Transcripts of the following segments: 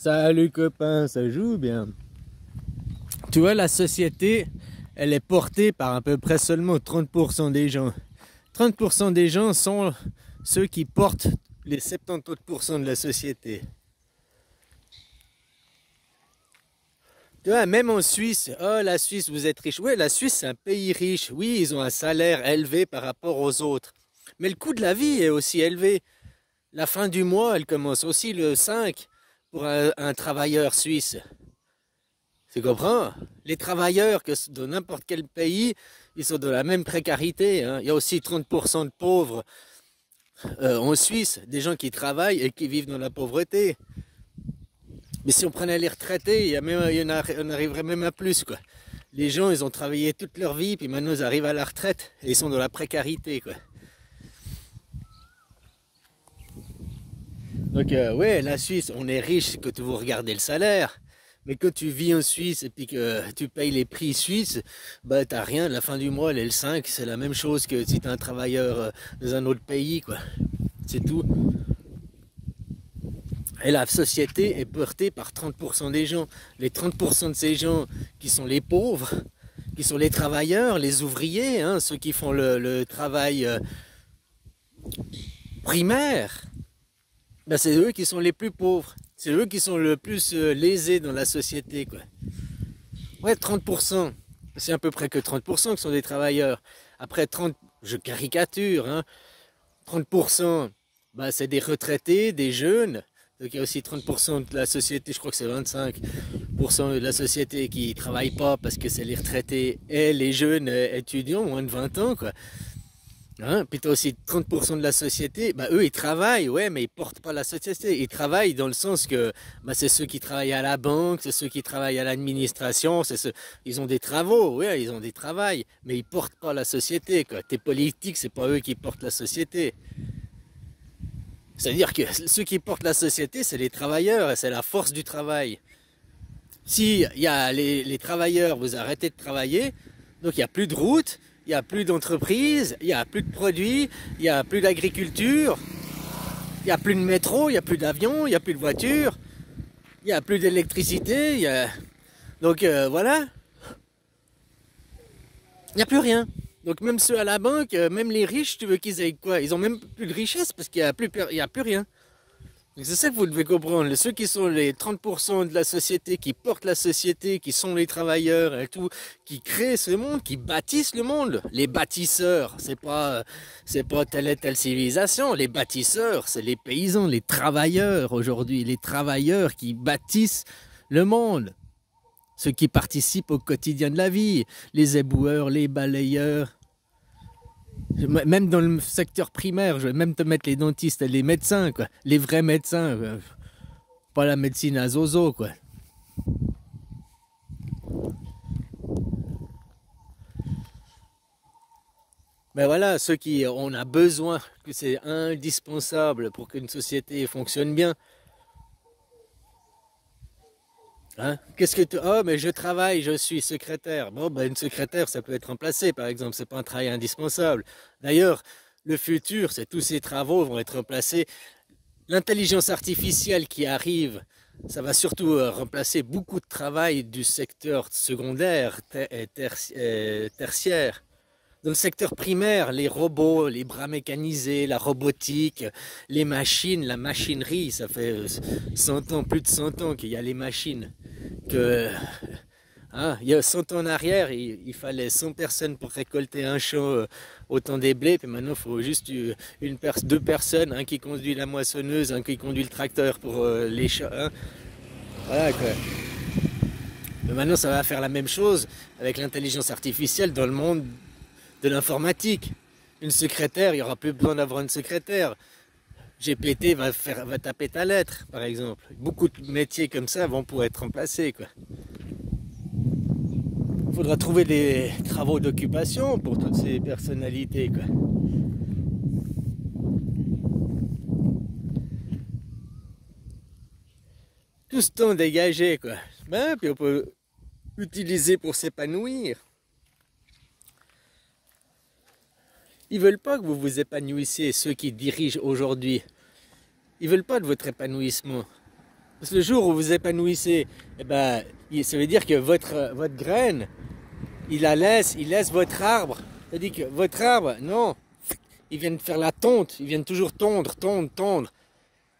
Salut copain, ça joue bien. Tu vois, la société, elle est portée par à peu près seulement 30% des gens. 30% des gens sont ceux qui portent les 70% de la société. Tu vois, même en Suisse, oh la Suisse, vous êtes riche. Oui, la Suisse, c'est un pays riche. Oui, ils ont un salaire élevé par rapport aux autres. Mais le coût de la vie est aussi élevé. La fin du mois, elle commence aussi le 5 pour un travailleur suisse. Tu comprends? Les travailleurs de n'importe quel pays, ils sont de la même précarité, hein. Il y a aussi 30% de pauvres en Suisse, des gens qui travaillent et qui vivent dans la pauvreté. Mais si on prenait les retraités, on arriverait même à plus, quoi. Les gens, ils ont travaillé toute leur vie, puis maintenant ils arrivent à la retraite et ils sont dans la précarité, quoi. Donc ouais, la Suisse, on est riche quand vous regardez le salaire. Mais quand tu vis en Suisse et puis que tu payes les prix suisses, bah t'as rien, la fin du mois, elle est le 5, c'est la même chose que si t'es un travailleur dans un autre pays, quoi. C'est tout. Et la société est portée par 30% des gens. Les 30% de ces gens qui sont les pauvres, qui sont les travailleurs, les ouvriers, hein, ceux qui font le travail primaire, ben c'est eux qui sont les plus pauvres. C'est eux qui sont le plus lésés dans la société, quoi. Ouais, 30%. C'est à peu près que 30% qui sont des travailleurs. Après 30, je caricature, hein. 30%, bah, c'est des retraités, des jeunes. Donc il y a aussi 30% de la société, je crois que c'est 25% de la société qui ne travaille pas parce que c'est les retraités et les jeunes étudiants, moins de 20 ans, quoi. Hein? Puis tu as aussi 30% de la société, bah, eux ils travaillent, ouais, mais ils portent pas la société. Ils travaillent dans le sens que bah, c'est ceux qui travaillent à la banque, c'est ceux qui travaillent à l'administration, ils ont des travaux, ouais, ils ont des travails, mais ils portent pas la société, quoi. Tes politiques, c'est pas eux qui portent la société. C'est-à-dire que ceux qui portent la société, c'est les travailleurs, et c'est la force du travail. Si il y a les travailleurs, vous arrêtez de travailler, donc il n'y a plus de routes, il n'y a plus d'entreprises, il n'y a plus de produits, il n'y a plus d'agriculture, il n'y a plus de métro, il n'y a plus d'avions, il n'y a plus de voitures, il n'y a plus d'électricité, donc voilà, il n'y a plus rien. Donc même ceux à la banque, même les riches, tu veux qu'ils aient quoi? Ils ont même plus de richesse parce qu'il n'y a plus rien. C'est ça que vous devez comprendre. Ceux qui sont les 30% de la société, qui portent la société, qui sont les travailleurs et tout, qui créent ce monde, qui bâtissent le monde. Les bâtisseurs, c'est pas telle et telle civilisation. Les bâtisseurs, c'est les paysans, les travailleurs aujourd'hui, les travailleurs qui bâtissent le monde. Ceux qui participent au quotidien de la vie, les éboueurs, les balayeurs. Même dans le secteur primaire, je vais même te mettre les dentistes et les médecins, quoi. Les vrais médecins, pas la médecine à zozo, quoi. Mais voilà, ceux qui on a besoin, que c'est indispensable pour qu'une société fonctionne bien. Hein? Qu'est-ce que tu... Oh, mais je travaille, je suis secrétaire. Bon, ben, une secrétaire, ça peut être remplacé, par exemple. C'est pas un travail indispensable. D'ailleurs, le futur, c'est tous ces travaux vont être remplacés. L'intelligence artificielle qui arrive, ça va surtout remplacer beaucoup de travail du secteur secondaire et tertiaire. Dans le secteur primaire, les robots, les bras mécanisés, la robotique, les machines, la machinerie, ça fait 100 ans, plus de 100 ans qu'il y a les machines. Que, hein, il y a 100 ans en arrière, il fallait 100 personnes pour récolter un champ au temps des blés, puis maintenant il faut juste deux personnes, un qui conduit la moissonneuse, un qui conduit le tracteur pour les champs. Hein. Voilà quoi. Mais maintenant ça va faire la même chose avec l'intelligence artificielle dans le monde de l'informatique. Une secrétaire, il n'y aura plus besoin d'avoir une secrétaire. GPT va taper ta lettre, par exemple. Beaucoup de métiers comme ça vont pouvoir être remplacés, quoi. Il faudra trouver des travaux d'occupation pour toutes ces personnalités, quoi. Tout ce temps dégagé, quoi. Ben, puis on peut l'utiliser pour s'épanouir. Ils veulent pas que vous vous épanouissiez, ceux qui dirigent aujourd'hui. Ils veulent pas de votre épanouissement. Parce que le jour où vous épanouissez, eh ben, ça veut dire que votre graine, il laisse votre arbre. C'est-à-dire que votre arbre, non, ils viennent faire la tonte, ils viennent toujours tondre.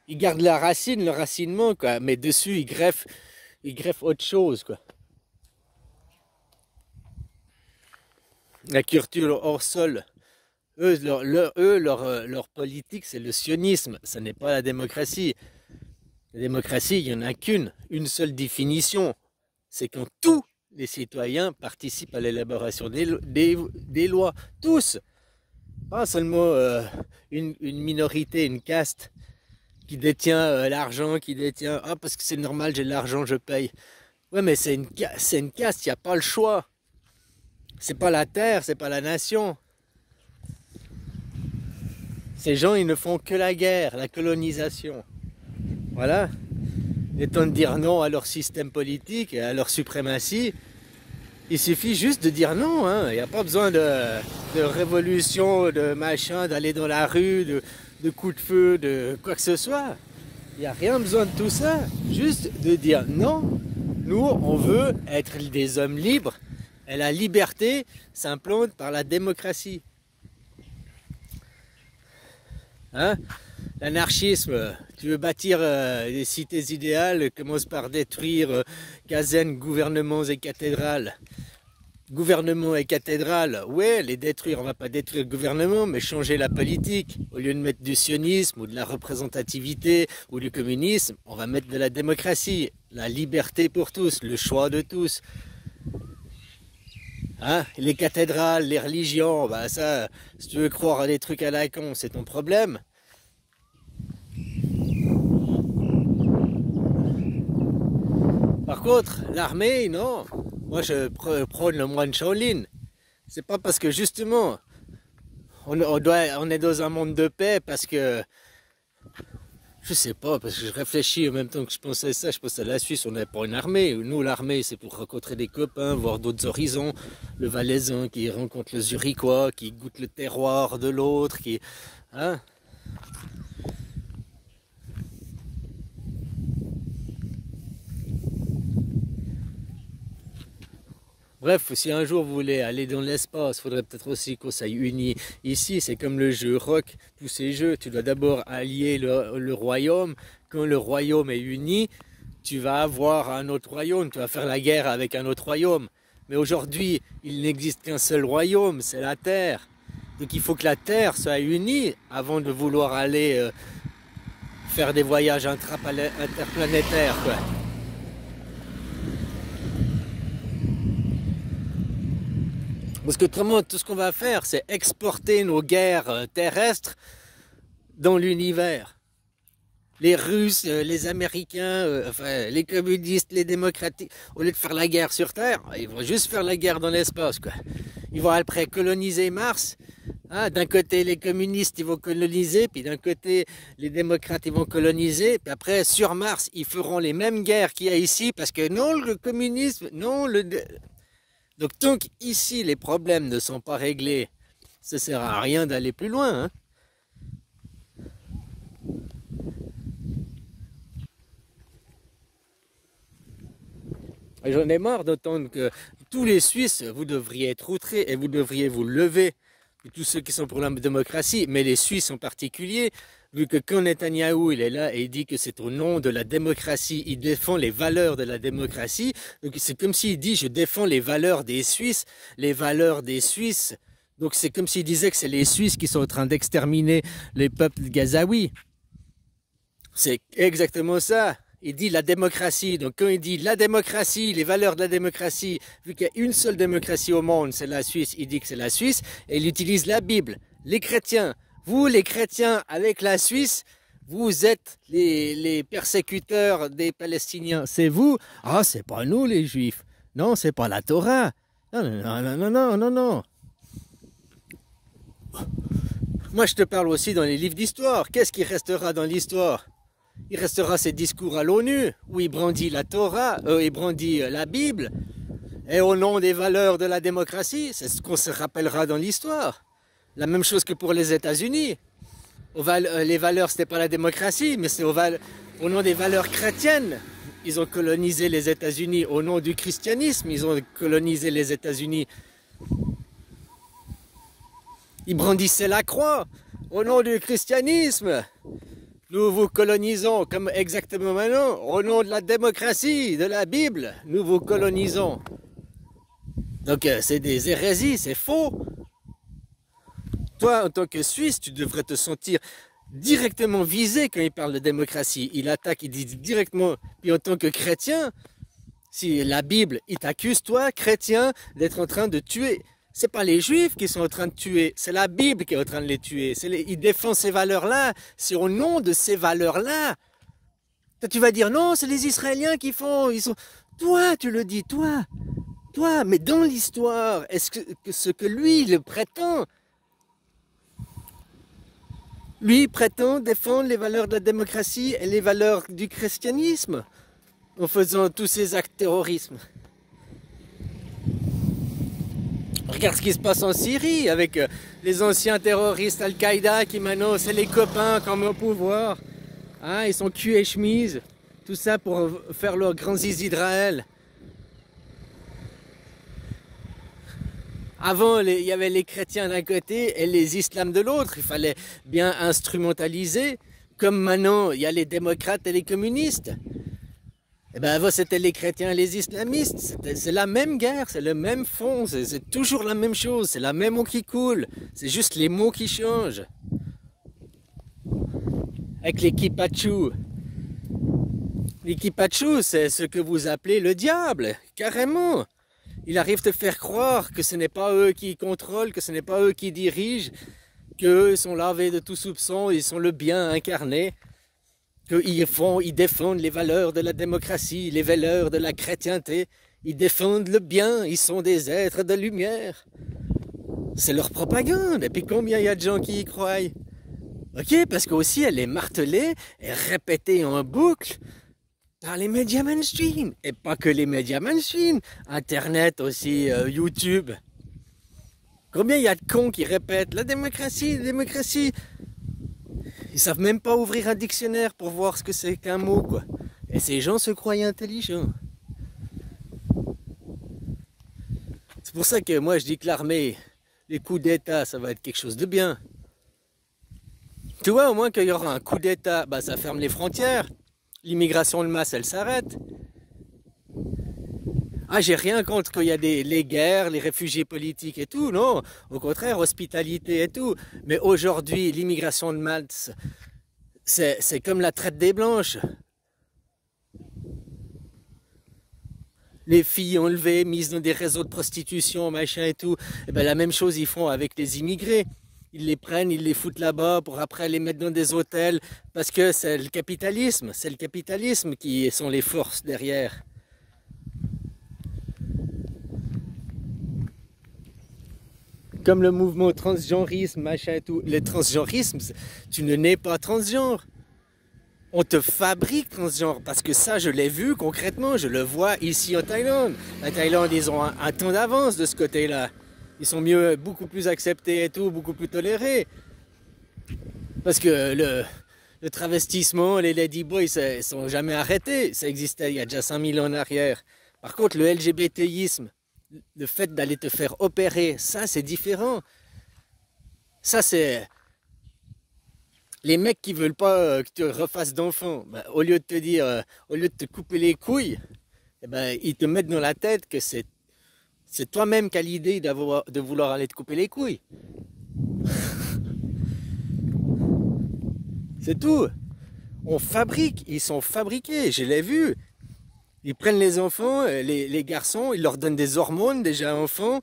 Ils gardent la racine, le racinement, quoi, mais dessus, ils greffent autre chose, quoi. La culture hors sol. Leur politique, c'est le sionisme, ce n'est pas la démocratie. La démocratie, il n'y en a une seule définition. C'est quand tous les citoyens participent à l'élaboration des lois. Tous. Pas seulement une minorité, une caste qui détient l'argent, qui détient... Ah, parce que c'est normal, j'ai de l'argent, je paye. Ouais, mais c'est une caste, il n'y a pas le choix. C'est pas la terre, c'est pas la nation. Ces gens, ils ne font que la guerre, la colonisation. Voilà. Il est temps de dire non à leur système politique et à leur suprématie. Il suffit juste de dire non. Hein. Il n'y a pas besoin de révolution, de machin, d'aller dans la rue, de coups de feu, de quoi que ce soit. Il n'y a rien besoin de tout ça. Juste de dire non. Nous, on veut être des hommes libres. Et la liberté s'implante par la démocratie. Hein? L'anarchisme, tu veux bâtir des cités idéales, commence par détruire casernes, gouvernements et cathédrales. Gouvernements et cathédrales, ouais, les détruire, on va pas détruire le gouvernement, mais changer la politique. Au lieu de mettre du sionisme ou de la représentativité ou du communisme, on va mettre de la démocratie, la liberté pour tous, le choix de tous. Hein? Les cathédrales, les religions, bah ça, si tu veux croire à des trucs à la con, c'est ton problème. Par contre, l'armée, non. Moi, je prône le moine Shaolin. C'est pas parce que justement, on est dans un monde de paix, parce que je sais pas, parce que je réfléchis en même temps que je pensais ça, je pense à la Suisse, on n'est pas une armée. Nous, l'armée, c'est pour rencontrer des copains, voir d'autres horizons. Le Valaisan qui rencontre le Zurichois, qui goûte le terroir de l'autre, qui... Hein? Bref, si un jour vous voulez aller dans l'espace, il faudrait peut-être aussi qu'on s'aille unis ici. C'est comme le jeu rock, tous ces jeux. Tu dois d'abord allier le royaume. Quand le royaume est uni, tu vas avoir un autre royaume. Tu vas faire la guerre avec un autre royaume. Mais aujourd'hui, il n'existe qu'un seul royaume, c'est la Terre. Donc il faut que la Terre soit unie avant de vouloir aller faire des voyages interplanétaires, quoi. Parce que autrement, tout ce qu'on va faire, c'est exporter nos guerres terrestres dans l'univers. Les Russes, les Américains, enfin, les communistes, les démocrates, au lieu de faire la guerre sur Terre, ils vont juste faire la guerre dans l'espace, quoi. Ils vont après coloniser Mars. Hein, d'un côté, les communistes, ils vont coloniser, puis d'un côté, les démocrates, ils vont coloniser, puis après, sur Mars, ils feront les mêmes guerres qu'il y a ici, parce que non, le communisme, non, Donc tant qu'ici les problèmes ne sont pas réglés, ça ne sert à rien d'aller plus loin. Hein. J'en ai marre d'entendre que tous les Suisses, vous devriez être outrés et vous devriez vous lever. Et tous ceux qui sont pour la démocratie, mais les Suisses en particulier, vu que quand Netanyahou il est là et il dit que c'est au nom de la démocratie, il défend les valeurs de la démocratie, donc c'est comme s'il dit je défends les valeurs des Suisses, les valeurs des Suisses, donc c'est comme s'il disait que c'est les Suisses qui sont en train d'exterminer les peuples gazaouis. C'est exactement ça. Il dit la démocratie, donc quand il dit la démocratie, les valeurs de la démocratie, vu qu'il y a une seule démocratie au monde, c'est la Suisse, il dit que c'est la Suisse, et il utilise la Bible. Les chrétiens, vous les chrétiens avec la Suisse, vous êtes les persécuteurs des Palestiniens, c'est vous. Ah, c'est pas nous les Juifs, non, c'est pas la Torah. Non, non, non, non, non, non, non. Moi je te parle aussi dans les livres d'histoire, qu'est-ce qui restera dans l'histoire? Il restera ses discours à l'ONU, où il brandit la Torah, il brandit la Bible, et au nom des valeurs de la démocratie, c'est ce qu'on se rappellera dans l'histoire. La même chose que pour les États-Unis. Les valeurs, c'était pas la démocratie, mais c'est au nom des valeurs chrétiennes, ils ont colonisé les États-Unis. Au nom du christianisme, ils ont colonisé les États-Unis. Ils brandissaient la croix. Au nom du christianisme, nous vous colonisons, comme exactement maintenant. Au nom de la démocratie, de la Bible, nous vous colonisons. Donc c'est des hérésies, c'est faux. Toi, en tant que Suisse, tu devrais te sentir directement visé quand il parle de démocratie. Il attaque, il dit directement. Puis en tant que chrétien, si la Bible, il t'accuse, toi, chrétien, d'être en train de tuer. C'est pas les Juifs qui sont en train de tuer, c'est la Bible qui est en train de les tuer. Il défend ces valeurs-là, c'est au nom de ces valeurs-là. Tu vas dire non, c'est les Israéliens qui font. Ils sont... Toi, tu le dis, toi, mais dans l'histoire, est-ce que ce que lui, il prétend, lui prétend défendre les valeurs de la démocratie et les valeurs du christianisme en faisant tous ces actes terrorisme. Regarde ce qui se passe en Syrie avec les anciens terroristes Al-Qaïda qui maintenant c'est les copains comme au pouvoir. Hein, ils sont cul et chemise. Tout ça pour faire leur grand zizi d'Israël. Avant, il y avait les chrétiens d'un côté et les islams de l'autre. Il fallait bien instrumentaliser. Comme maintenant, il y a les démocrates et les communistes. Et ben avant, c'était les chrétiens et les islamistes. C'est la même guerre, c'est le même fond, c'est toujours la même chose. C'est la même eau qui coule. C'est juste les mots qui changent. Avec les kipachous. Les kipachous, c'est ce que vous appelez le diable, carrément. Il arrive de faire croire que ce n'est pas eux qui contrôlent, que ce n'est pas eux qui dirigent, qu'eux sont lavés de tout soupçon, ils sont le bien incarné, qu'ils défendent les valeurs de la démocratie, les valeurs de la chrétienté, ils défendent le bien, ils sont des êtres de lumière. C'est leur propagande, et puis combien il y a de gens qui y croient? Ok, parce qu'aussi elle est martelée et répétée en boucle dans les médias mainstream, et pas que les médias mainstream, Internet aussi, YouTube. Combien il y a de cons qui répètent la démocratie, la démocratie. Ils savent même pas ouvrir un dictionnaire pour voir ce que c'est qu'un mot, quoi. Et ces gens se croient intelligents. C'est pour ça que moi je dis que l'armée, les coups d'État, ça va être quelque chose de bien. Tu vois, au moins qu'il y aura un coup d'État, bah ça ferme les frontières. L'immigration de masse, elle s'arrête. Ah, j'ai rien contre qu'il y a les guerres, les réfugiés politiques et tout, non. Au contraire, hospitalité et tout. Mais aujourd'hui, l'immigration de masse, c'est comme la traite des blanches. Les filles enlevées, mises dans des réseaux de prostitution, machin et tout. Et ben la même chose ils font avec les immigrés. Ils les prennent, ils les foutent là-bas pour après les mettre dans des hôtels. Parce que c'est le capitalisme qui sont les forces derrière. Comme le mouvement transgenrisme, machin et tout. Le transgenrisme, tu ne nais pas transgenre. On te fabrique transgenre, parce que ça, je l'ai vu concrètement, je le vois ici en Thaïlande. La Thaïlande, ils ont un temps d'avance de ce côté-là. Ils sont beaucoup plus acceptés et tout, beaucoup plus tolérés. Parce que le travestissement, les ladyboys, ils sont jamais arrêtés. Ça existait il y a déjà 5000 ans en arrière. Par contre, le LGBTisme, le fait d'aller te faire opérer, ça, c'est différent. Ça, c'est... Les mecs qui veulent pas que tu refasses d'enfants, ben, au lieu de te dire, au lieu de te couper les couilles, eh ben, ils te mettent dans la tête que c'est toi-même qui as l'idée de vouloir aller te couper les couilles. C'est tout. On fabrique, ils sont fabriqués, je l'ai vu. Ils prennent les enfants, les garçons, ils leur donnent des hormones déjà enfants.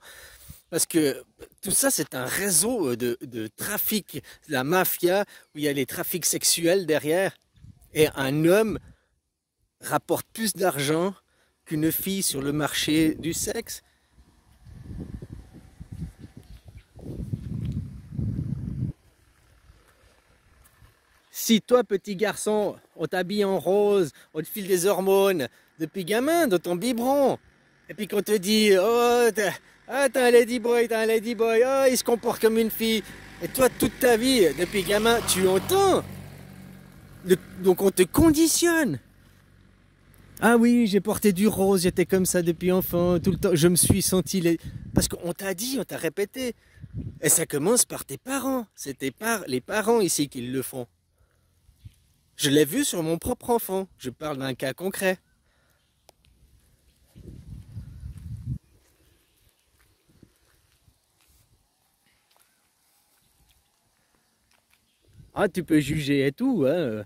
Parce que tout ça, c'est un réseau de trafic, la mafia, où il y a les trafics sexuels derrière. Et un homme rapporte plus d'argent qu'une fille sur le marché du sexe. Si toi, petit garçon, on t'habille en rose, on te file des hormones depuis gamin dans ton biberon, et puis qu'on te dit « Oh, t'as un ladyboy, oh, il se comporte comme une fille », et toi, toute ta vie, depuis gamin, tu entends. Donc on te conditionne. Ah oui, j'ai porté du rose, j'étais comme ça depuis enfant, tout le temps, je me suis senti... Parce qu'on t'a dit, on t'a répété. Et ça commence par tes parents. C'est les parents ici qui le font. Je l'ai vu sur mon propre enfant. Je parle d'un cas concret. Ah, tu peux juger et tout, hein.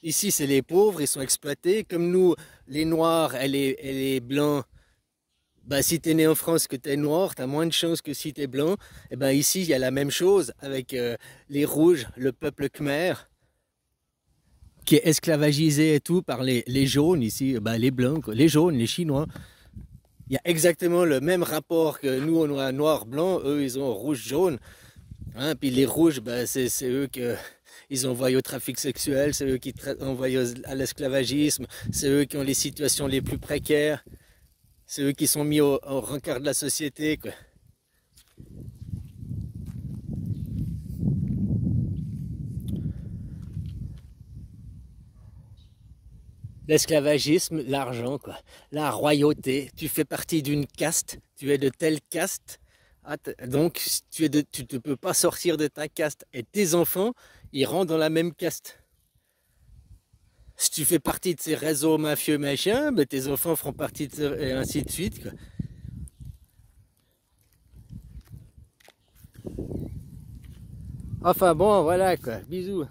Ici, c'est les pauvres, ils sont exploités. Comme nous, les noirs et les blancs, bah, si t'es né en France que t'es noir, t'as moins de chances que si t'es blanc. Et ben ici, il y a la même chose avec les rouges, le peuple khmer, qui est esclavagisé et tout par les jaunes ici, bah, les blancs, quoi, les jaunes, les chinois. Il y a exactement le même rapport que nous, on a noir-blanc, eux, ils ont rouge-jaune. Hein, puis les rouges, bah, c'est eux que ils envoient au trafic sexuel, c'est eux qui envoient à l'esclavagisme, c'est eux qui ont les situations les plus précaires, c'est eux qui sont mis au rencard de la société, quoi. L'esclavagisme, l'argent, quoi. La royauté, tu fais partie d'une caste, tu es de telle caste, ah, donc tu ne peux pas sortir de ta caste. Et tes enfants, ils rentrent dans la même caste. Si tu fais partie de ces réseaux mafieux machin, ben tes enfants feront partie de et ainsi de suite, quoi. Enfin bon, voilà quoi, bisous.